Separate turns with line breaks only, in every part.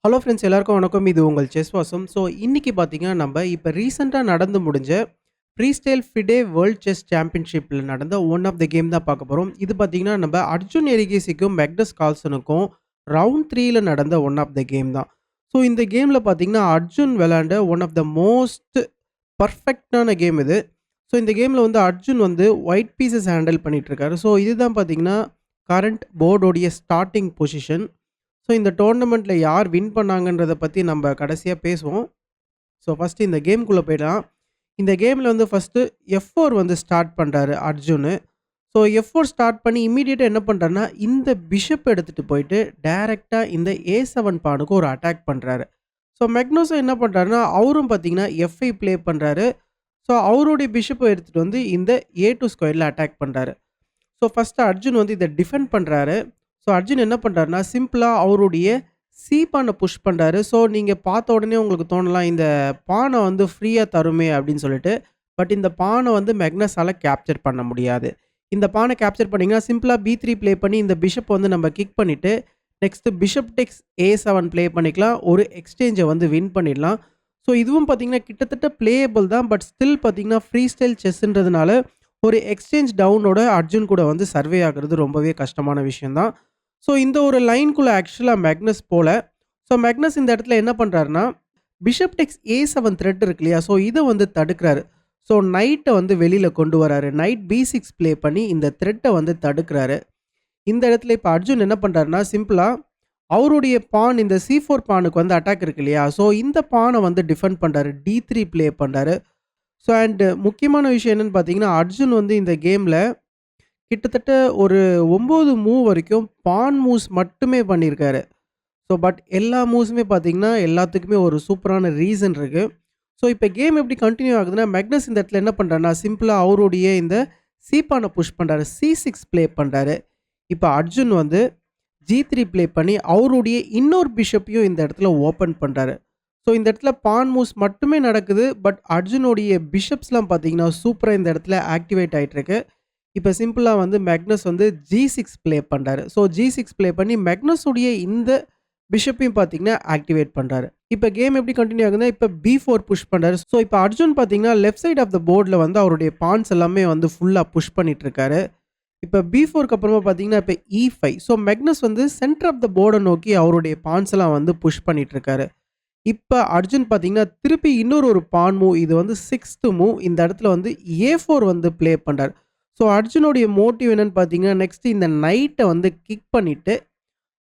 Hello friends எல்லாருக்கும் வணக்கம். இது உங்கள் செஸ் வாசம். ஸோ இன்னைக்கு பார்த்தீங்கன்னா, நம்ம இப்போ ரீசெண்டா நடந்து முடிஞ்ச ஃப்ரீஸ்டைல் ஃபிடே வேர்ல்ட் செஸ் சாம்பியன்ஷிப்ல நடந்த ஒன் ஆஃப் த கேம் தான் பார்க்க போறோம். இது பார்த்தீங்கன்னா, நம்ம அர்ஜுன் எரிகேசிக்கும், மேக்னஸ் கால்சனுக்கும் ரவுண்ட் 3ல நடந்த ஒன் ஆஃப் த கேம் தான். ஸோ இந்த கேம்ல பார்த்தீங்கன்னா, அர்ஜுன் விளையாண்ட ஒன் ஆஃப் த மோஸ்ட் பர்ஃபெக்ட்டான கேம் இது. ஸோ இந்த கேம்ல வந்து அர்ஜுன் வந்து ஒயிட் பீசஸ் ஹேண்டில் பண்ணிட்டு இருக்காரு. ஸோ இதுதான் பார்த்தீங்கன்னா, கரண்ட் போர்டோடைய ஸ்டார்ட்டிங் பொசிஷன். ஸோ இந்த டோர்னமெண்ட்ல யார் வின் பண்ணாங்கன்றத பத்தி நம்ம கடைசியா பேசுவோம். ஸோ ஃபர்ஸ்ட்டு இந்த கேம்க்குள்ள போயிடலாம். இந்த கேம்ல வந்து ஃபர்ஸ்ட்டு F4 வந்து ஸ்டார்ட் பண்றாரு அர்ஜுனு. ஸோ F4 ஸ்டார்ட் பண்ணி இம்மீடியட்டா என்ன பண்றாருன்னா, இந்த பிஷப் எடுத்துட்டு போயிட்டு டைரக்ட்டா இந்த A7 பானுக்கு ஒரு அட்டாக் பண்றாரு. ஸோ மேக்னஸும் என்ன பண்றாருன்னா, அவரும் பார்த்தீங்கன்னா F5 ப்ளே பண்றாரு. ஸோ அவருடைய பிஷப்ப எடுத்துட்டு வந்து இந்த A2 ஸ்கொயர்ல அட்டாக் பண்றாரு. ஸோ ஃபர்ஸ்ட்டு அர்ஜுன் வந்து இத டிஃபெண்ட் பண்றாரு. ஸோ அர்ஜுன் என்ன பண்றாருன்னா, சிம்பிளா அவருடைய பான புஷ் பண்றாரு. ஸோ நீங்க பார்த்த உடனே உங்களுக்கு தோணலாம், இந்த பான வந்து ஃப்ரீயா தருமே அப்படின்னு சொல்லிட்டு. பட் இந்த பான வந்து மேக்னஸால கேப்சர் பண்ண முடியாது. இந்த பான கேப்சர் பண்ணீங்கன்னா, சிம்பிளா B3 ப்ளே பண்ணி இந்த பிஷப் வந்து நம்ம கிக் பண்ணிட்டு, next bishop tax A7 play பண்ணிக்கலாம். ஒரு எக்ஸ்சேஞ்ச வந்து வின் பண்ணிடலாம். ஸோ இதுவும் பார்த்தீங்கன்னா, கிட்டத்தட்ட பிளேயபிள் தான். பட் ஸ்டில் பார்த்தீங்கன்னா, ஃப்ரீ ஸ்டைல் செஸ்ன்றதுனால ஒரு எக்ஸ்சேஞ்ச் டவுனோட அர்ஜுன் கூட வந்து சர்வே ஆகுறது ரொம்பவே கஷ்டமான விஷயம் தான். ஸோ இந்த ஒரு லைன்குள்ள ஆக்சுவலா மேக்னஸ் போல. ஸோ மேக்னஸ் இந்த இடத்துல என்ன பண்றாருன்னா, பிஷப் டெக்ஸ் A7 த்ரெட் இருக்கு இல்லையா? ஸோ இத வந்து தடுக்கிறாரு. ஸோ நைட்ட வந்து வெளியில கொண்டு வராரு. நைட் B6 ப்ளே பண்ணி இந்த த்ரெட்ட வந்து தடுக்கிறாரு. இந்த இடத்துல இப்ப அர்ஜுன் என்ன பண்றாருன்னா, சிம்பிளா அவருடைய பான் இந்த C4 பானுக்கு வந்து அட்டாக் இருக்கு இல்லையா? ஸோ இந்த பான வந்து டிஃபெண்ட் பண்றாரு. D3 ப்ளே பண்றாரு. ஸோ அண்ட் முக்கியமான விஷயம் என்னன்னு பார்த்தீங்கன்னா, அர்ஜுன் வந்து இந்த கேம்ல கிட்டத்தட்ட ஒரு 9 மூவ் வரைக்கும் பான் மூவ்ஸ் மட்டுமே பண்ணியிருக்காரு. ஸோ பட் எல்லா மூவ்ஸுமே பார்த்தீங்கன்னா, எல்லாத்துக்குமே ஒரு சூப்பரான ரீசன் இருக்கு. ஸோ இப்போ கேம் எப்படி கன்டின்யூ ஆகுதுன்னா, மேக்னஸ் இந்த இடத்துல என்ன பண்றாருன்னா, சிம்பிளா அவருடைய இந்த பான புஷ் பண்றாரு. C6 ப்ளே பண்றாரு. இப்போ அர்ஜுன் வந்து G3 ப்ளே பண்ணி அவருடைய இன்னொரு பிஷப்பையும் இந்த இடத்துல ஓப்பன் பண்றாரு. ஸோ இந்த இடத்துல பான் மூவ்ஸ் மட்டுமே நடக்குது. பட் அர்ஜுனுடைய பிஷப்ஸ்லாம் பார்த்தீங்கன்னா, சூப்பரா இந்த இடத்துல ஆக்டிவேட் ஆயிட்டு இருக்கு. இப்ப சிம்பிளா வந்து மேக்னஸ் வந்து G6 ப்ளே பண்றாரு. ஸோ G6 ப்ளே பண்ணி மேக்னஸ் உடைய இந்த பிஷப்பையும் பார்த்தீங்கன்னா ஆக்டிவேட் பண்றாரு. இப்ப கேம் எப்படி கன்டின்யூ ஆகுதுன்னா, இப்ப B4 புஷ் பண்றாரு. ஸோ இப்ப அர்ஜுன் பார்த்தீங்கன்னா, லெஃப்ட் சைட் ஆஃப் த போர்ட்ல வந்து அவருடைய பான்ஸ் எல்லாமே வந்து ஃபுல்லா புஷ் பண்ணிட்டு இருக்காரு. இப்ப B4க்கு அப்புறமா பார்த்தீங்கன்னா, இப்ப E5. ஸோ மேக்னஸ் வந்து சென்டர் ஆஃப் த போர்ட நோக்கி அவருடைய பான்ஸ் எல்லாம் வந்து புஷ் பண்ணிட்டு இருக்காரு. இப்ப அர்ஜுன் பார்த்தீங்கன்னா, திருப்பி இன்னொரு ஒரு பான் மூவ். இது வந்து 6த் மூவ். இந்த இடத்துல வந்து A4 வந்து ப்ளே பண்றாரு. ஸோ அர்ஜுனுடைய மோட்டிவ் என்னன்னு பார்த்தீங்கன்னா, நெக்ஸ்ட் இந்த நைட்ட வந்து கிக் பண்ணிட்டு,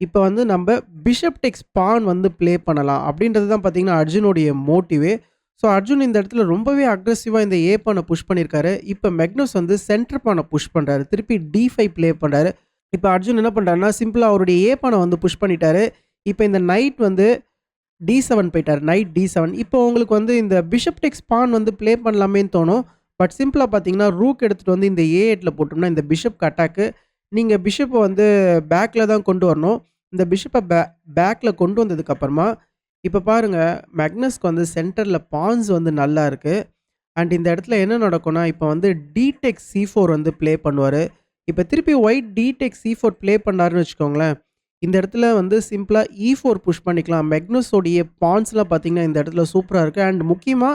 இப்ப வந்து நம்ப பிஷப் டேக்ஸ் பான் வந்து ப்ளே பண்ணலாம். அப்படின்றது தான் பார்த்தீங்கன்னா, அர்ஜுனுடைய மோட்டிவே. ஸோ அர்ஜுன் இந்த இடத்துல ரொம்பவே அக்ரெசிவா இந்த ஏ பான புஷ் பண்ணியிருக்காரு. இப்ப மேக்னஸ் வந்து சென்டர் பான புஷ் பண்றாரு. திருப்பி D5 ப்ளே பண்றாரு. இப்ப அர்ஜுன் என்ன பண்றாருன்னா, சிம்பிளா அவருடைய ஏ பான வந்து புஷ் பண்ணிட்டாரு. இப்ப இந்த நைட் வந்து D7 போயிட்டாரு. Night D7. இப்போ உங்களுக்கு வந்து இந்த பிஷப் டேக்ஸ் பான் வந்து ப்ளே பண்ணலாமேன்னு தோணும். பட் சிம்பிளா பார்த்தீங்கன்னா, ரூக் எடுத்துட்டு வந்து இந்த A8ல போட்டோம்னா, இந்த பிஷப்க்கு அட்டாக்கு. நீங்க பிஷப்ப வந்து பேக்ல தான் கொண்டு வரணும். இந்த பிஷப்ப பேக்ல கொண்டு வந்ததுக்கு அப்புறமா, இப்ப பாருங்க மேக்னஸ்க்கு வந்து சென்டர்ல பான்ஸ் வந்து நல்லா இருக்கு. அண்ட் இந்த இடத்துல என்ன நடக்கும்னா, இப்ப வந்து D டெக்ஸ் C4 வந்து ப்ளே பண்ணுவாரு. இப்ப திருப்பி ஒயிட் D டெக்ஸ் C4 ப்ளே பண்ணாருன்னு வச்சுக்கோங்களேன். இந்த இடத்துல வந்து சிம்பிளா E4 புஷ் பண்ணிக்கலாம். மேக்னஸோடைய பான்ஸ்லாம் பார்த்தீங்கன்னா, இந்த இடத்துல சூப்பரா இருக்கு. அண்ட் முக்கியமா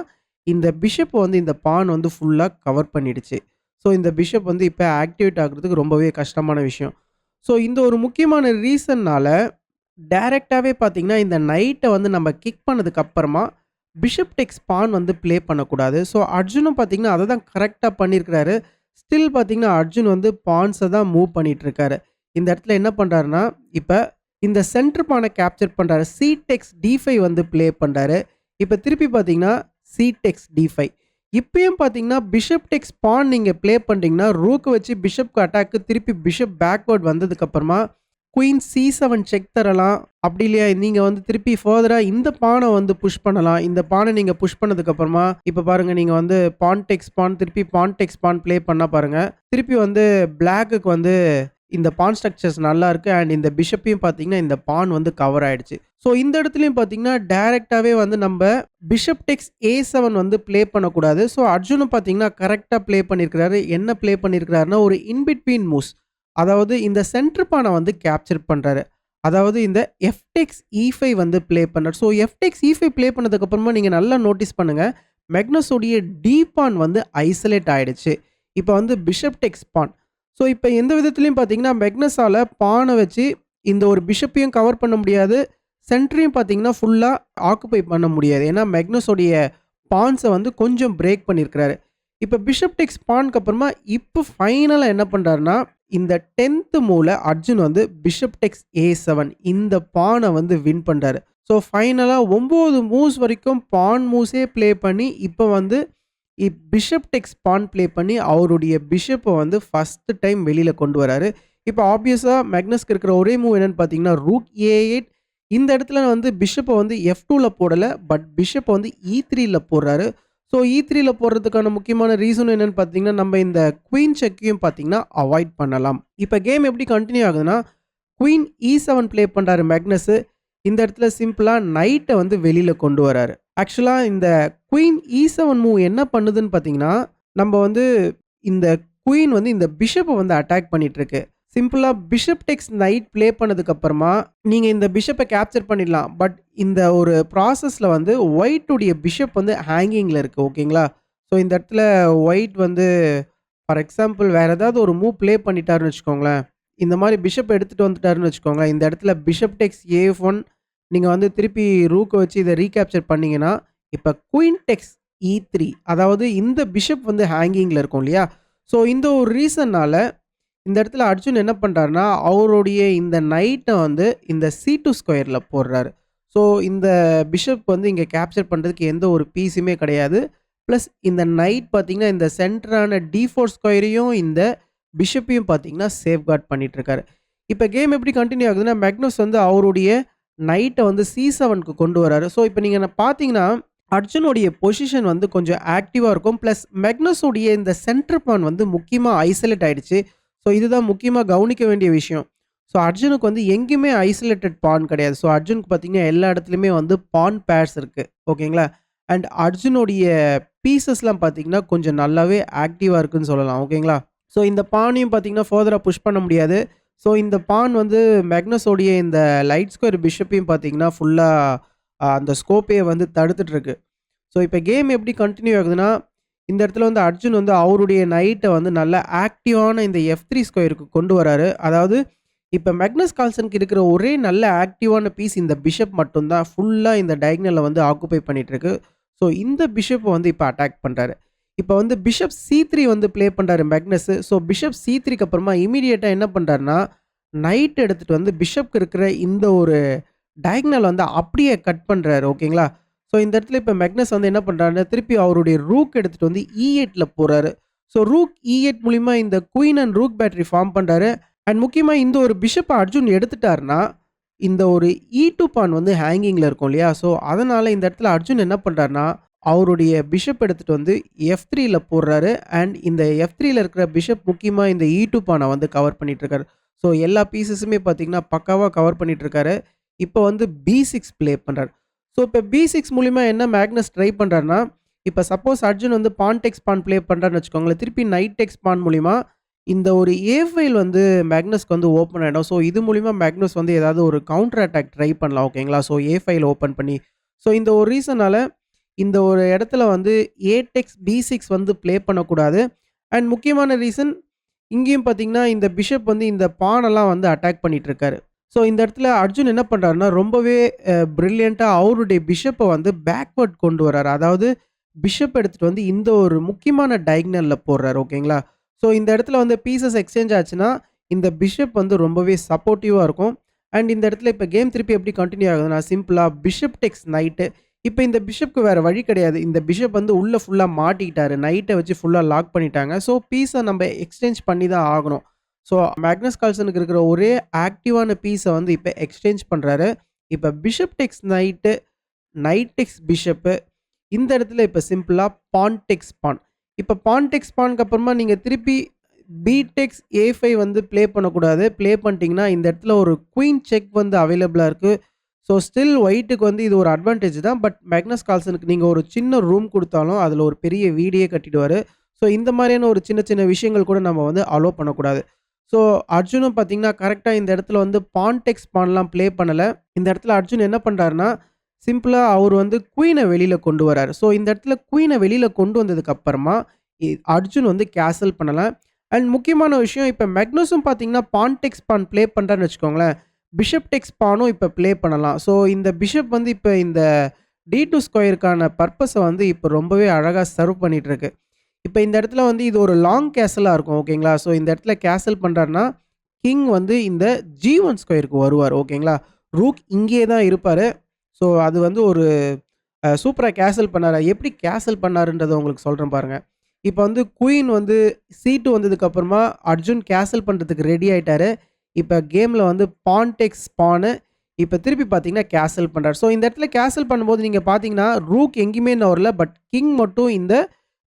இந்த பிஷப் வந்து இந்த பான் வந்து ஃபுல்லா கவர் பண்ணிடுச்சு. ஸோ இந்த பிஷப் வந்து இப்ப ஆக்டிவேட் ஆகுறதுக்கு ரொம்பவே கஷ்டமான விஷயம். ஸோ இந்த ஒரு முக்கியமான ரீசன்னால டைரக்ட்டாவே பார்த்தீங்கன்னா, இந்த நைட்ட வந்து நம்ம கிக் பண்ணதுக்கு அப்புறமா பிஷப் டேக்ஸ் பான் வந்து ப்ளே பண்ணக்கூடாது. ஸோ அர்ஜுனும் பார்த்தீங்கன்னா, அத தான் கரெக்ட்டா பண்ணியிருக்கிறாரு. ஸ்டில் பார்த்தீங்கன்னா, அர்ஜுன் வந்து பான்ஸ தான் மூவ் பண்ணிட்டு இருக்காரு. இந்த இடத்துல என்ன பண்றாருன்னா, இப்ப இந்த சென்டர் பான கேப்சர் பண்றாரு. C டெக்ஸ் D5 வந்து ப்ளே பண்றாரு. இப்ப திருப்பி பார்த்தீங்கன்னா, C டெக்ஸ் D5. இப்பயும் பார்த்தீங்கன்னா, பிஷப் டெக்ஸ் பான் நீங்க ப்ளே பண்றீங்கன்னா, ரூக் வச்சு பிஷப்க்கு அட்டாக்கு திருப்பி பிஷப் பேக்வர்ட் வந்ததுக்கு அப்புறமா குயின் C7 செக் தரலாம். அப்படி இல்லையா, நீங்க வந்து திருப்பி ஃபர்தரா இந்த பான வந்து புஷ் பண்ணலாம். இந்த பான நீங்க புஷ் பண்ணதுக்கு அப்புறமா, இப்ப பாருங்க நீங்க வந்து பான் டெக்ஸ் பான், திருப்பி பான் டெக்ஸ் பான் ப்ளே பண்ணா பாருங்க. திருப்பி வந்து பிளாக்குக்கு வந்து இந்த பான் ஸ்ட்ரக்சர்ஸ் நல்லா இருக்கு. அண்ட் இந்த பிஷப்பையும் பார்த்தீங்கன்னா, இந்த பான் வந்து கவர் ஆயிடுச்சு. ஸோ இந்த இடத்துலயும் பார்த்தீங்கன்னா, டைரக்ட்டாவே வந்து நம்ப பிஷப் டெக்ஸ் A7 வந்து ப்ளே பண்ணக்கூடாது. ஸோ அர்ஜுனும் பார்த்தீங்கன்னா, கரெக்ட்டா ப்ளே பண்ணியிருக்கிறாரு. என்ன ப்ளே பண்ணியிருக்கிறாருன்னா, ஒரு இன் பிட்வீன் மூவ்ஸ். அதாவது இந்த சென்டர் பான வந்து கேப்சர் பண்றாரு. அதாவது இந்த எஃப்டெக்ஸ் E5 வந்து ப்ளே பண்ணார். ஸோ எஃப்டெக்ஸ் E5 ப்ளே பண்ணதுக்கப்புறமா நீங்க நல்லா நோட்டீஸ் பண்ணுங்க. மேக்னஸோடைய டி பான் வந்து ஐசோலேட் ஆயிடுச்சு. இப்ப வந்து பிஷப் டெக்ஸ் பான். ஸோ இப்ப எந்த விதத்திலயும் பார்த்தீங்கன்னா, மேக்னஸால பான வச்சு இந்த ஒரு பிஷப்பையும் கவர் பண்ண முடியாது. சென்டரையும் பார்த்தீங்கன்னா, ஃபுல்லா ஆக்குபை பண்ண முடியாது. ஏன்னா மேக்னஸோடைய பான்ஸ வந்து கொஞ்சம் பிரேக் பண்ணியிருக்கிறாரு. இப்ப பிஷப் டெக்ஸ் பான்க்கு அப்புறமா இப்ப ஃபைனலா என்ன பண்றாருன்னா, இந்த 10த் மூவ்ல அர்ஜுன் வந்து பிஷப் டெக்ஸ் A7 இந்த பான வந்து வின் பண்றாரு. ஸோ ஃபைனலா 9 மூவ்ஸ் வரைக்கும் பான் மூவ்ஸே ப்ளே பண்ணி, இப்ப வந்து பிஷப் டெக்ஸ் பான் ப்ளே பண்ணி அவருடைய பிஷப்ப வந்து ஃபர்ஸ்ட் டைம் வெளியில கொண்டு வராரு. இப்ப ஆப்வியஸா மேக்னஸ்க்கு இருக்கிற ஒரே மூவ் என்னன்னு பார்த்தீங்கன்னா, ரூக் A8 இந்த இடத்துல வந்து பிஷப்ப வந்து F2ல போடல. பட் பிஷப்ப வந்து E3ல போடுறாரு. ஸோ E3ல போடுறதுக்கான முக்கியமான ரீசன் என்னன்னு பார்த்தீங்கன்னா, நம்ம இந்த குயின் செக்கையும் பார்த்தீங்கன்னா அவாய்ட் பண்ணலாம். இப்ப கேம் எப்படி கன்டின்யூ ஆகுதுன்னா, குயின் E7 ப்ளே பண்றாரு மேக்னஸ். இந்த இடத்துல சிம்பிளா நைட்ட வந்து வெளியில கொண்டு வராரு. ஆக்சுவலா இந்த குயின் E7 மூவ் என்ன பண்ணுதுன்னு பார்த்தீங்கன்னா, நம்ம வந்து இந்த குயின் வந்து இந்த பிஷப்ப வந்து அட்டாக் பண்ணிட்டு இருக்கு. சிம்பிளா பிஷப் டெக்ஸ் நைட் ப்ளே பண்ணதுக்கு அப்புறமா, நீங்க இந்த பிஷப்ப கேப்சர் பண்ணிடலாம். பட் இந்த ஒரு ப்ராசஸ்ல வந்து ஒயிட் உடைய பிஷப் வந்து ஹேங்கிங்ல இருக்கு. ஓகேங்களா? ஸோ இந்த இடத்துல ஒயிட் வந்து ஃபார் எக்ஸாம்பிள் வேற ஏதாவது ஒரு மூவ் ப்ளே பண்ணிட்டாருன்னு வச்சுக்கோங்களேன். இந்த மாரி பிஷப் எடுத்துட்டு வந்துட்டாருன்னு வச்சுக்கோங்களேன். இந்த இடத்துல பிஷப் டெக்ஸ் A1 நீங்க வந்து திருப்பி ரூக்க வச்சு இத ரீகேப்சர் பண்ணீங்கன்னா, இப்ப குயின் டெக்ஸ் E3 அதாவது இந்த பிஷப் வந்து ஹேங்கிங்ல இருக்கும் இல்லையா? ஸோ இந்த ஒரு ரீசன்னால இந்த இடத்துல அர்ஜுன் என்ன பண்றாருன்னா, அவருடைய இந்த நைட்ட வந்து இந்த C2 ஸ்கொயர்ல போடுறாரு. ஸோ இந்த பிஷப் வந்து இங்க கேப்சர் பண்றதுக்கு எந்த ஒரு பீஸுமே கிடையாது. பிளஸ் இந்த நைட் பார்த்தீங்கன்னா, இந்த சென்டரான D4 ஸ்கொயரையும் இந்த பிஷப்பையும் பார்த்தீங்கன்னா, சேஃப்கார்ட் பண்ணிட்டு இருக்காரு. இப்ப கேம் எப்படி கன்டின்யூ ஆகுதுன்னா, மேக்னஸ் வந்து அவருடைய நைட்ட வந்து C7க்கு கொண்டு வராரு. ஸோ இப்ப நீங்க பார்த்தீங்கன்னா, அர்ஜுனுடைய பொசிஷன் வந்து கொஞ்சம் ஆக்டிவா இருக்கும். பிளஸ் மேக்னஸுடைய இந்த சென்டர் பான் வந்து முக்கியமா ஐசோலேட் ஆயிடுச்சு. ஸோ இதுதான் முக்கியமா கவனிக்க வேண்டிய விஷயம். ஸோ அர்ஜுனுக்கு வந்து எங்கேயுமே ஐசோலேட்டட் பான் கிடையாது. ஸோ அர்ஜுனுக்கு பார்த்தீங்கன்னா, எல்லா இடத்துலயுமே வந்து பான் பேர்ஸ் இருக்கு. ஓகேங்களா? அண்ட் அர்ஜுனுடைய பீசஸ்லாம் பார்த்தீங்கன்னா, கொஞ்சம் நல்லாவே ஆக்டிவா இருக்குன்னு சொல்லலாம். ஓகேங்களா? ஸோ இந்த பானையும் பார்த்தீங்கன்னா, ஃபர்தரா புஷ் பண்ண முடியாது. ஸோ இந்த பான் வந்து மேக்னஸோடைய இந்த லைட் ஸ்கொயர் பிஷப்பையும் பார்த்தீங்கன்னா, ஃபுல்லா அந்த ஸ்கோப்பையே வந்து தடுத்துட்டு இருக்கு. ஸோ இப்ப கேம் எப்படி கன்டின்யூ ஆகுதுன்னா, இந்த இடத்துல வந்து அர்ஜுன் வந்து அவருடைய நைட்ட வந்து நல்ல ஆக்டிவான இந்த F3 ஸ்கொயருக்கு கொண்டு வராரு. அதாவது இப்ப மேக்னஸ் கால்சனுக்கு இருக்கிற ஒரே நல்ல ஆக்டிவான பீஸ் இந்த பிஷப் மட்டும் தான். ஃபுல்லா இந்த டயகனல வந்து ஆக்குபை பண்ணிட்டு இருக்கு. ஸோ இந்த பிஷப்ப வந்து இப்ப அட்டாக் பண்றாரு. இப்ப வந்து பிஷப் C3 வந்து ப்ளே பண்றாரு மேக்னஸ். ஸோ பிஷப் C3க்கு அப்புறமா இமிடியேட்டா என்ன பண்றாருன்னா, நைட் எடுத்துட்டு வந்து பிஷப்க்கு இருக்கிற இந்த ஒரு டயகனல் வந்து அப்படியே கட் பண்றாரு. ஓகேங்களா? ஸோ இந்த இடத்துல இப்ப மேக்னஸ் வந்து என்ன பண்றாருன்னா, திருப்பி அவருடைய ரூக் எடுத்துட்டு வந்து E8ல போறாரு. ஸோ ரூக் E8 மூலியமா இந்த queen and rook battery form பண்றாரு. அண்ட் முக்கியமா இந்த ஒரு பிஷப்ப அர்ஜுன் எடுத்துட்டாருன்னா, இந்த ஒரு E2 பான் வந்து ஹேங்கிங்ல இருக்கும் இல்லையா? ஸோ அதனால இந்த இடத்துல அர்ஜுன் என்ன பண்றாருன்னா, அவருடைய பிஷப் எடுத்துட்டு வந்து F3ல போடுறாரு. அண்ட் இந்த F3ல இருக்கிற பிஷப் முக்கியமா இந்த E2 பான வந்து கவர் பண்ணிட்டு இருக்காரு. ஸோ எல்லா பீஸஸுமே பார்த்தீங்கன்னா, பக்காவா கவர் பண்ணிட்டு இருக்காரு. இப்ப வந்து B6 ப்ளே பண்றாரு. ஸோ இப்ப B6 மூலியமா என்ன மேக்னஸ் ட்ரை பண்றாருன்னா, இப்ப சப்போஸ் அர்ஜுன் வந்து பான் டெக்ஸ் பான் ப்ளே பண்றாருன்னு வச்சுக்கோங்களேன். திருப்பி நைட் டெக்ஸ் பான் மூலியமா இந்த ஒரு A5 வந்து மேக்னஸ்க்கு வந்து ஓப்பன் ஆயிடும். ஸோ இது மூலியமா மேக்னஸ் வந்து ஏதாவது ஒரு கவுண்டர் அட்டாக் ட்ரை பண்ணலாம். ஓகேங்களா? ஸோ A5 ஓப்பன் பண்ணி. ஸோ இந்த ஒரு ரீசனால இந்த ஒரு இடத்துல வந்து A டெக்ஸ் B6 வந்து ப்ளே பண்ணக்கூடாது. அண்ட் முக்கியமான ரீசன் இங்கேயும் பார்த்தீங்கன்னா, இந்த பிஷப் வந்து இந்த பானெல்லாம் வந்து அட்டாக் பண்ணிட்டு இருக்காரு. ஸோ இந்த இடத்துல அர்ஜுன் என்ன பண்றாருன்னா, ரொம்பவே பிரில்லியன்ட்டா அவருடைய பிஷப்ப வந்து பேக்வர்ட் கொண்டு வராரு. அதாவது பிஷப் எடுத்துட்டு வந்து இந்த ஒரு முக்கியமான டயகனல்ல போடுறாரு. ஓகேங்களா? ஸோ இந்த இடத்துல வந்து பீசஸ் எக்ஸ்சேஞ்ச் ஆச்சுன்னா, இந்த பிஷப் வந்து ரொம்பவே சப்போர்ட்டிவா இருக்கும். அண்ட் இந்த இடத்துல இப்ப கேம் திருப்பி எப்படி கன்டின்யூ ஆகுதுன்னா, சிம்பிளா பிஷப் டெக்ஸ் நைட். இப்ப இந்த பிஷப்க்கு வேற வழி கிடையாது. இந்த பிஷப் வந்து உள்ள ஃபுல்லா மாட்டிக்கிட்டாரு. நைட்ட வச்சு ஃபுல்லா லாக் பண்ணிட்டாங்க. ஸோ பீஸ நம்ம எக்ஸ்சேஞ்ச் பண்ணி தான் ஆகணும். ஸோ மேக்னஸ் கால்சனுக்கு இருக்கிற ஒரே ஆக்டிவான பீஸ வந்து இப்ப எக்ஸ்சேஞ்ச் பண்றாரு. இப்ப பிஷப் டெக்ஸ் நைட், நைட் டெக்ஸ் பிஷப் இந்த இடத்துல இப்ப சிம்பிளா பான் டெக்ஸ் பான். இப்ப பான் டெக்ஸ் பான்க்கு அப்புறமா நீங்க திருப்பி பி டெக்ஸ் A5 வந்து ப்ளே பண்ணக்கூடாது. ப்ளே பண்ணிட்டீங்கன்னா, இந்த இடத்துல ஒரு குயின் செக் வந்து அவைலபிளா இருக்கு. ஸோ ஸ்டில் ஒயிட்டுக்கு வந்து இது ஒரு அட்வான்டேஜ் தான். பட் மேக்னஸ் கால்சனுக்கு நீங்க ஒரு சின்ன ரூம் குடுத்தாலும், அதுல ஒரு பெரிய வீடே கட்டிடுவாரு. ஸோ இந்த மாரியான ஒரு சின்ன சின்ன விஷயங்கள் கூட நம்ம வந்து அலோ பண்ணக்கூடாது. ஸோ அர்ஜுனும் பார்த்தீங்கன்னா, கரெக்ட்டா இந்த இடத்துல வந்து பான் டெக்ஸ் பான்லாம் ப்ளே பண்ணல. இந்த இடத்துல அர்ஜுன் என்ன பண்றாருன்னா, சிம்பிளா அவரு வந்து குயின வெளியில கொண்டு வராரு. ஸோ இந்த இடத்துல குயின வெளியில கொண்டு வந்ததுக்கு அப்புறமா, அர்ஜுன் வந்து கேசல் பண்ணலாம். அண்ட் முக்கியமான விஷயம் இப்ப மேக்னஸும் பார்த்தீங்கன்னா, பான் டெக்ஸ் பான் ப்ளே பண்றான்னு வச்சுக்கோங்களேன். பிஷப் டெக்ஸ் பானும் இப்ப ப்ளே பண்ணலாம். ஸோ இந்த பிஷப் வந்து இப்ப இந்த D2 ஸ்கொயருக்கான பர்ப்பஸ வந்து இப்ப ரொம்பவே அழகா சர்வ் பண்ணிட்டு இருக்கு. இப்ப இந்த இடத்துல வந்து இது ஒரு லாங் கேசலா இருக்கும். ஓகேங்களா? ஸோ இந்த இடத்துல கேசல் பண்றாருன்னா, கிங் வந்து இந்த G1 ஸ்கொயருக்கு வருவார். ஓகேங்களா? ரூக் இங்கேயே தான் இருப்பாரு. ஸோ அது வந்து ஒரு சூப்பரா கேசல் பண்ணாரு. எப்படி கேசல் பண்ணாருன்றத உங்களுக்கு சொல்றேன் பாருங்க. இப்ப வந்து குயின் வந்து C2 வந்ததுக்கு அப்புறமா அர்ஜுன் கேசல் பண்றதுக்கு ரெடி ஆயிட்டாரு. இப்ப கேம்ல வந்து பான் டெக்ஸ் பானு இப்ப திருப்பி பார்த்தீங்கன்னா கேசல் பண்றாரு. ஸோ இந்த இடத்துல கேசல் பண்ணும்போது நீங்க பார்த்தீங்கன்னா, ரூக் எங்கேயுமே நகரல. பட் கிங் மட்டும் இந்த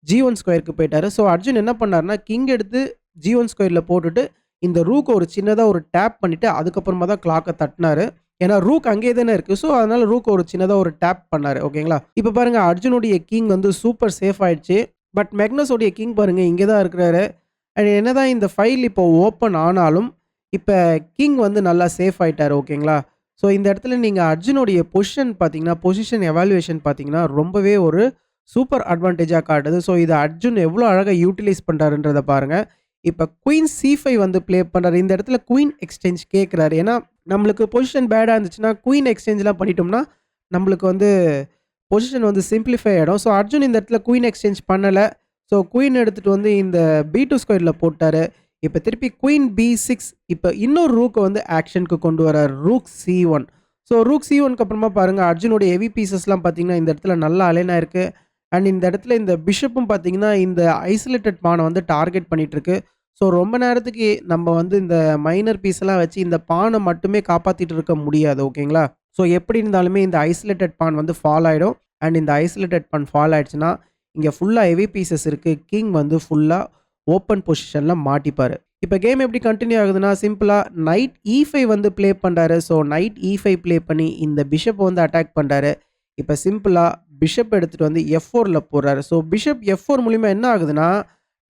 G1 ஸ்கொயருக்கு போயிட்டாரு. ஸோ அர்ஜுன் என்ன பண்ணாருன்னா, கிங் எடுத்து G1 ஸ்கொயர்ல போட்டுட்டு, இந்த ரூக்க ஒரு சின்னதா ஒரு டேப் பண்ணிட்டு, அதுக்கப்புறமா தான் கிளாக்க தட்டுனாரு. ஏன்னா ரூக் அங்கேயே தானே இருக்கு. ஸோ அதனால ரூக் ஒரு சின்னதா ஒரு டேப் பண்ணாரு. ஓகேங்களா? இப்ப பாருங்க அர்ஜுனுடைய கிங் வந்து சூப்பர் சேஃப் ஆயிடுச்சு. பட் மேக்னஸோடைய கிங் பாருங்க இங்க தான் இருக்கிறாரு. அண்ட் என்னதான் இந்த ஃபைல் இப்போ ஓப்பன் ஆனாலும், இப்ப கிங் வந்து நல்லா சேஃப் ஆயிட்டாரு. ஓகேங்களா? ஸோ இந்த இடத்துல நீங்க அர்ஜுனுடைய பொசிஷன் எவாலுவேஷன் பார்த்தீங்கன்னா, ரொம்பவே ஒரு சூப்பர் அட்வான்டேஜா காட்டுது. ஸோ இத அர்ஜுன் எவ்வளோ அழகா யூட்டிலைஸ் பண்றாருன்றத பாருங்க. இப்ப குயின் C5 வந்து ப்ளே பண்றாரு. இந்த இடத்துல குயின் எக்ஸ்சேஞ்ச் கேட்குறாரு. ஏன்னா, நம்மளுக்கு பொசிஷன் பேடா இருந்துச்சுன்னா, குயின் எக்ஸ்சேஞ்ச்லாம் பண்ணிட்டோம்னா, நம்மளுக்கு வந்து பொசிஷன் வந்து சிம்ப்ளிஃபை ஆயிடும். ஸோ அர்ஜுன் இந்த இடத்துல குயின் எக்ஸ்சேஞ்ச் பண்ணல. ஸோ குயின் எடுத்துட்டு வந்து இந்த B2 ஸ்கொயர்ல போட்டாரு. இப்ப திருப்பி குயின் B6 இப்ப இன்னொரு ரூக்க வந்து ஆக்ஷனுக்கு கொண்டு வராரு. Rook C1. ஸோ ரூக் C1க்கு அப்புறமா பாருங்க அர்ஜுனுடைய ஹெவி பீசஸ்லாம் பார்த்தீங்கன்னா, இந்த இடத்துல நல்லா அலைன் ஆயிருக்கு. அண்ட் இந்த இடத்துல இந்த பிஷப்பும் பார்த்தீங்கன்னா, இந்த ஐசோலேட்டட் பான வந்து டார்கெட் பண்ணிட்டுருக்கு. ஸோ ரொம்ப நேரத்துக்கு நம்ம வந்து இந்த மைனர் பீஸ்லாம் வச்சு இந்த பான மட்டுமே காப்பாத்திட்டு இருக்க முடியாது. ஓகேங்களா? ஸோ எப்படி இருந்தாலுமே இந்த ஐசோலேட்டட் பான் வந்து ஃபால் ஆயிடும். அண்ட் இந்த ஐசோலேட்டட் பான் ஃபால் ஆயிடுச்சுன்னா, இங்க ஃபுல்லா ஹெவி பீசஸ் இருக்கு. கிங் வந்து ஃபுல்லா ஓப்பன் பொசிஷன்ல மாட்டிப்பாரு. இப்ப கேம் எப்படி கன்டின்யூ ஆகுதுன்னா, சிம்பிளா நைட் E5 வந்து ப்ளே பண்றாரு. ஸோ நைட் E5 ப்ளே பண்ணி இந்த பிஷப்ப வந்து அட்டாக் பண்றாரு. இப்ப சிம்பிளா பிஷப் எடுத்துட்டு வந்து F4ல போடுறாரு. ஸோ பிஷப் F4 மூலியமா என்ன ஆகுதுன்னா,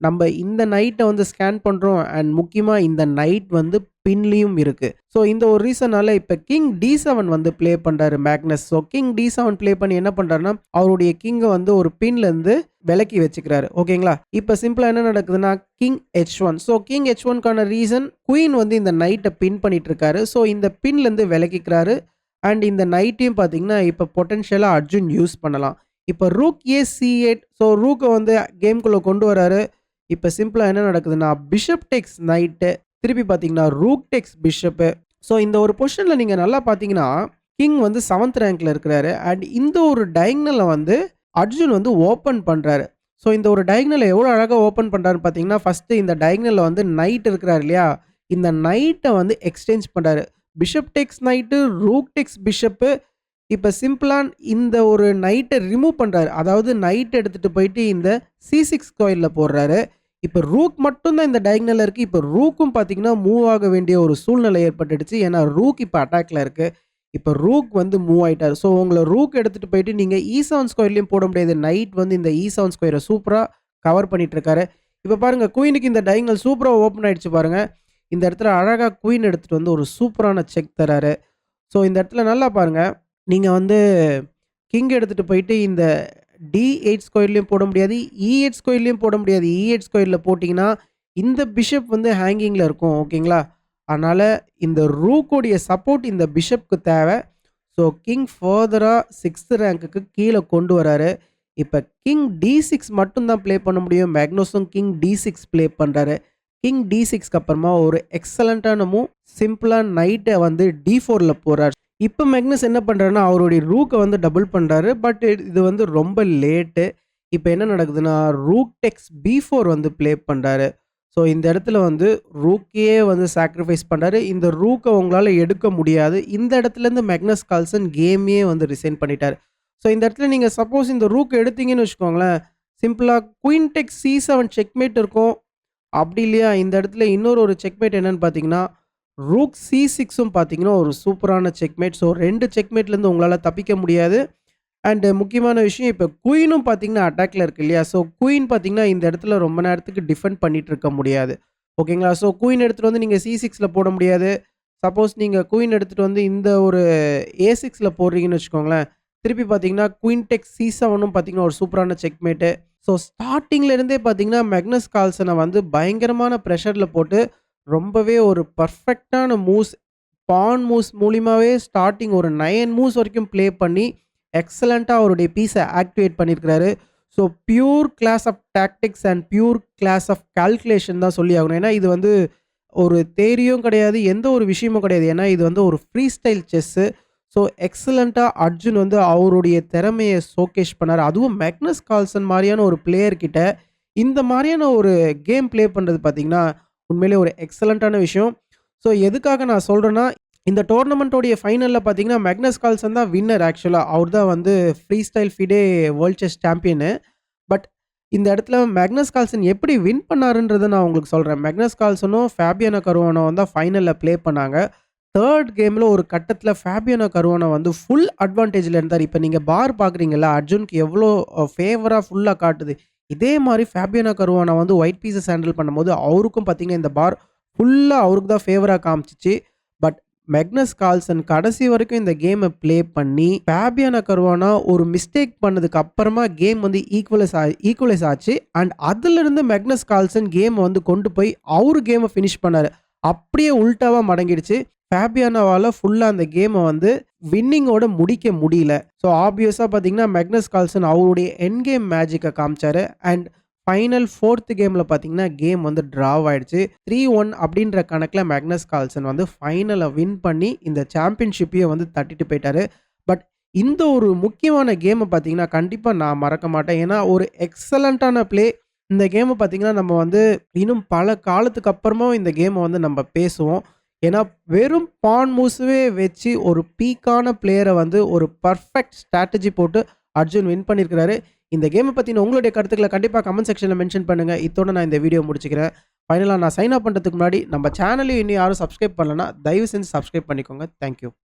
நம்ம இந்த நைட்ட வந்து ஸ்கேன் பண்றோம். அண்ட் முக்கியமா இந்த நைட் வந்து பின்லயும் இருக்கு. ஸோ இந்த ஒரு ரீசனால இப்ப கிங் D7 வந்து ப்ளே பண்றாரு Magnus. So king D7 play பண்ணி என்ன பண்றாருன்னா, அவருடைய கிங்க வந்து ஒரு பின்லேருந்து விலக்கி வச்சுக்கிறாரு. ஓகேங்களா? இப்ப சிம்பிளா என்ன நடக்குதுன்னா, கிங் H1. ஸோ கிங் H1க்கான ரீசன் குயின் வந்து இந்த நைட்ட பின் பண்ணிட்டு இருக்காரு. ஸோ இந்த பின்லேருந்து விலக்கிக்கிறாரு. அண்ட் இந்த நைட்டையும் பார்த்தீங்கன்னா, இப்ப பொட்டன்ஷியலா அர்ஜுன் யூஸ் பண்ணலாம். இப்ப ரூக் A C8. ஸோ ரூக்க வந்து கேம்குள்ள கொண்டு வராரு. இப்ப சிம்பிளா என்ன நடக்குதுன்னா, பிஷப் டேக்ஸ் நைட்டு. திருப்பி பார்த்தீங்கன்னா, ரூக் டேக்ஸ் பிஷப்பு. ஸோ இந்த ஒரு பொசிஷன்ல நீங்க நல்லா பார்த்தீங்கன்னா, கிங் வந்து 7த் ரேங்க்ல இருக்கிறாரு. அண்ட் இந்த ஒரு டயகனல வந்து அர்ஜுன் வந்து ஓப்பன் பண்றாரு. ஸோ இந்த ஒரு டயகனல எவ்வளோ அழகா ஓப்பன் பண்றாருன்னு பார்த்தீங்கன்னா, ஃபர்ஸ்ட்டு இந்த டயகனல்ல வந்து நைட் இருக்கிறாரு இல்லையா? இந்த நைட்ட வந்து எக்ஸ்சேஞ்ச் பண்றாரு. Bishop takes knight, rook takes bishop. இப்ப சிம்பிளா இந்த ஒரு நைட்ட ரிமூவ் பண்றாரு. அதாவது நைட் எடுத்துட்டு போயிட்டு இந்த C6 ஸ்கொயர்ல போடுறாரு. இப்ப ரூக் மட்டும் தான் இந்த டயகனல்ல இருக்கு. இப்ப ரூக்கும் பார்த்தீங்கன்னா, மூவ் ஆக வேண்டிய ஒரு சூழ்நிலை ஏற்பட்டுடுச்சு. ஏன்னா ரூக் இப்ப அட்டாக்ல இருக்கு. இப்ப ரூக் வந்து மூவ் ஆயிட்டாரு. ஸோ உங்கள ரூக் எடுத்துட்டு போயிட்டு நீங்க E7 ஸ்கொயர்லயும் போட முடியாது. நைட் வந்து இந்த E7 ஸ்கொயர சூப்பரா கவர் பண்ணிட்டு இருக்காரு. இப்ப பாருங்க குயினுக்கு இந்த டயகனல் சூப்பரா ஓப்பன் ஆயிடுச்சு பாருங்க. இந்த இடத்துல அழகா குயின் எடுத்துட்டு வந்து ஒரு சூப்பரான செக் தராரு. ஸோ இந்த இடத்துல நல்லா பாருங்க. நீங்க வந்து கிங் எடுத்துட்டு போயிட்டு இந்த D8 ஸ்கொயர்லயும் போட முடியாது. E8 ஸ்கொயர்லயும் போட முடியாது. E8 ஸ்கொயர்ல போட்டீங்கன்னா, இந்த பிஷப் வந்து ஹேங்கிங்ல இருக்கும். ஓகேங்களா? அதனால இந்த ரூக்குடைய சப்போர்ட் இந்த பிஷப்க்கு தேவை. ஸோ கிங் ஃபர்தரா 6த் ரேங்க்குக்கு கீழ கொண்டு வராரு. இப்ப கிங் D6 மட்டும் தான் ப்ளே பண்ண முடியும். மேக்னஸும் கிங் D6 ப்ளே பண்றாரு. கிங் D6க்கு அப்புறமா ஒரு எக்ஸலன்ட்டான மூவ். சிம்பிளா நைட்ட வந்து D4ல போறாரு. இப்ப மேக்னஸ் என்ன பண்றாருன்னா, அவருடைய ரூக்க வந்து டபுள் பண்றாரு. பட் இது வந்து ரொம்ப லேட்டு. இப்ப என்ன நடக்குதுன்னா, ரூக் டெக்ஸ் B4 வந்து ப்ளே பண்றாரு. ஸோ இந்த இடத்துல வந்து ரூக்கையே வந்து சாக்ரிஃபைஸ் பண்றாரு. இந்த ரூக்க உங்களால எடுக்க முடியாது. இந்த இடத்துலேருந்து மேக்னஸ் கால்சன் கேமையே வந்து ரிசைன் பண்ணிட்டாரு. ஸோ இந்த இடத்துல நீங்க சப்போஸ் இந்த ரூக் எடுத்தீங்கன்னு வச்சுக்கோங்களேன், சிம்பிளா குயின் டெக்ஸ் C7 செக்மேட் இருக்கும். அப்படி இல்லையா, இந்த இடத்துல இன்னொரு ஒரு செக்மேட் என்னன்னு பார்த்தீங்கன்னா, ரூக் C6ம் பார்த்தீங்கன்னா, ஒரு சூப்பரான செக்மேட். ஸோ 2 செக்மேட்லேருந்து உங்களால தப்பிக்க முடியாது. அண்ட் முக்கியமான விஷயம் இப்ப குயினும் பார்த்தீங்கன்னா, அட்டாக்ல இருக்கு இல்லையா? ஸோ குயின் பார்த்தீங்கன்னா, இந்த இடத்துல ரொம்ப நேரத்துக்கு டிஃபெண்ட் பண்ணிட்டு இருக்க முடியாது. ஓகேங்களா? ஸோ குயின் எடுத்துட்டு வந்து நீங்க C6ல போட முடியாது. சப்போஸ் நீங்க குயின் எடுத்துட்டு வந்து இந்த ஒரு A6ல போடுறீங்கன்னு வச்சுக்கோங்களேன். திருப்பி பார்த்தீங்கன்னா, குயின் டேக்ஸ் C7ம் பார்த்தீங்கன்னா, ஒரு சூப்பரான செக்மேட்டு. ஸோ ஸ்டார்ட்டிங்ல இருந்தே பார்த்தீங்கன்னா, மேக்னஸ் கால்சன வந்து பயங்கரமான பிரஷர்ல போட்டு, ரொம்பவே ஒரு பெர்ஃபெக்ட்டான மூவ்ஸ், பான் மூவ்ஸ் மூலியமாவே ஸ்டார்ட்டிங் ஒரு 9 மூவ்ஸ் வரைக்கும் ப்ளே பண்ணி, எக்ஸலென்ட்டா அவருடைய பீஸ ஆக்டிவேட் பண்ணியிருக்கிறாரு. So pure class of tactics and pure class of calculation தான் சொல்லி ஆகணும். ஏன்னா, இது வந்து ஒரு தேரியும் கிடையாது, எந்த ஒரு விஷயமும் கிடையாது. ஏன்னா, இது வந்து ஒரு ஃப்ரீ ஸ்டைல் செஸ்ஸு. ஸோ எக்ஸலென்ட்டா அர்ஜுன் வந்து அவருடைய திறமைய ஷோகேஸ் பண்ணாரு. அதுவும் மேக்னஸ் கால்சன் மாரியான ஒரு பிளேயர் கிட்ட, இந்த மாரியான ஒரு கேம் ப்ளே பண்றது பார்த்தீங்கன்னா, உண்மையிலேயே ஒரு எக்ஸலென்ட்டான விஷயம். ஸோ எதுக்காக நான் சொல்றேன்னா, இந்த டோர்னமெண்ட்டோடைய ஃபைனல்ல பார்த்தீங்கன்னா, மேக்னஸ் கால்சன் தான் வின்னர் ஆக்சுவலா. அவர் தான் வந்து free style FIDE world chess champion. But இந்த இடத்துல மேக்னஸ் கால்சன் எப்படி வின் பண்ணாருன்றத நான் உங்களுக்கு சொல்றேன். மேக்னஸ் கால்சனும், ஃபேபியானோ கருவானோவும் தான் ஃபைனல்ல ப்ளே பண்ணாங்க. 3 கேம்ல ஒரு கட்டத்தில ஃபேபியானோ கருவானோ வந்து ஃபுல் அட்வான்டேஜ்ல இருந்தாரு. இப்ப நீங்க பார் பார்க்குறீங்கல்ல, அர்ஜுனுக்கு எவ்வளோ ஃபேவரா ஃபுல்லா காட்டுது. இதே மாரி ஃபேபியானோ கருவானோ வந்து ஒயிட் பீஸஸ் ஹேண்டில் பண்ணும்போது, அவருக்கும் பார்த்தீங்கன்னா, இந்த பார் ஃபுல்லா அவருக்கு தான் ஃபேவரா காமிச்சுச்சு. பட் மேக்னஸ் கால்சன் கடைசி வரைக்கும் இந்த கேம ப்ளே பண்ணி, ஃபேபியானோ கருவானோ ஒரு மிஸ்டேக் பண்ணதுக்கு அப்புறமா கேம் வந்து ஈக்குவலைஸ் ஆச்சு. அண்ட் அதிலிருந்து மேக்னஸ் கால்சன் கேம வந்து கொண்டு போய் அவரு கேம ஃபினிஷ் பண்ணாரு. அப்படியே உல்டாவா மடங்கிடுச்சு. ஃபேபியானோவால ஃபுல்லா அந்த கேம வந்து வின்னிங்கோட முடிக்க முடியல. ஸோ ஆப்வியஸா பார்த்தீங்கன்னா, மேக்னஸ் கால்சன் அவருடைய எண்ட் கேம் மேஜிக்க காமிச்சாரு. அண்ட் ஃபைனல் 4த் கேம்ல பார்த்தீங்கன்னா, கேம் வந்து டிராவ் ஆயிடுச்சு. 3-1 அப்படின்ற கணக்குல மேக்னஸ் கால்சன் வந்து ஃபைனல வின் பண்ணி, இந்த சாம்பியன்ஷிப்பையே வந்து தட்டிட்டு போயிட்டாரு. பட் இந்த ஒரு முக்கியமான கேம பார்த்தீங்கன்னா, கண்டிப்பா நான் மறக்க மாட்டேன். ஏன்னா, ஒரு எக்ஸலன்ட்டான பிளே. இந்த கேம பார்த்தீங்கன்னா, நம்ம வந்து இன்னும் பல காலத்துக்கு அப்புறமும் இந்த கேம வந்து நம்ம பேசுவோம். ஏன்னா, வெறும் பான் மூவ்ஸவே வச்சு ஒரு பீக்கான பிளேயர வந்து ஒரு பெர்ஃபெக்ட் ஸ்ட்ராட்டஜி போட்டு அர்ஜுன் வின் பண்ணியிருக்கிறாரு. இந்த கேம பத்தின உங்களுடைய கருத்துக்கள கண்டிப்பா கமெண்ட் செக்ஷன்ல மென்ஷன் பண்ணுங்க. இத்தோட நான் இந்த வீடியோ முடிச்சுக்கிறேன். ஃபைனலா நான் சைன் ஆப் பண்றதுக்கு முன்னாடி நம்ம சேனலையும் இன்னும் யாரும் சப்ஸ்கிரைப் பண்ணலன்னா, தயவு செஞ்சு சப்ஸ்கிரைப் பண்ணிக்கோங்க. Thank you.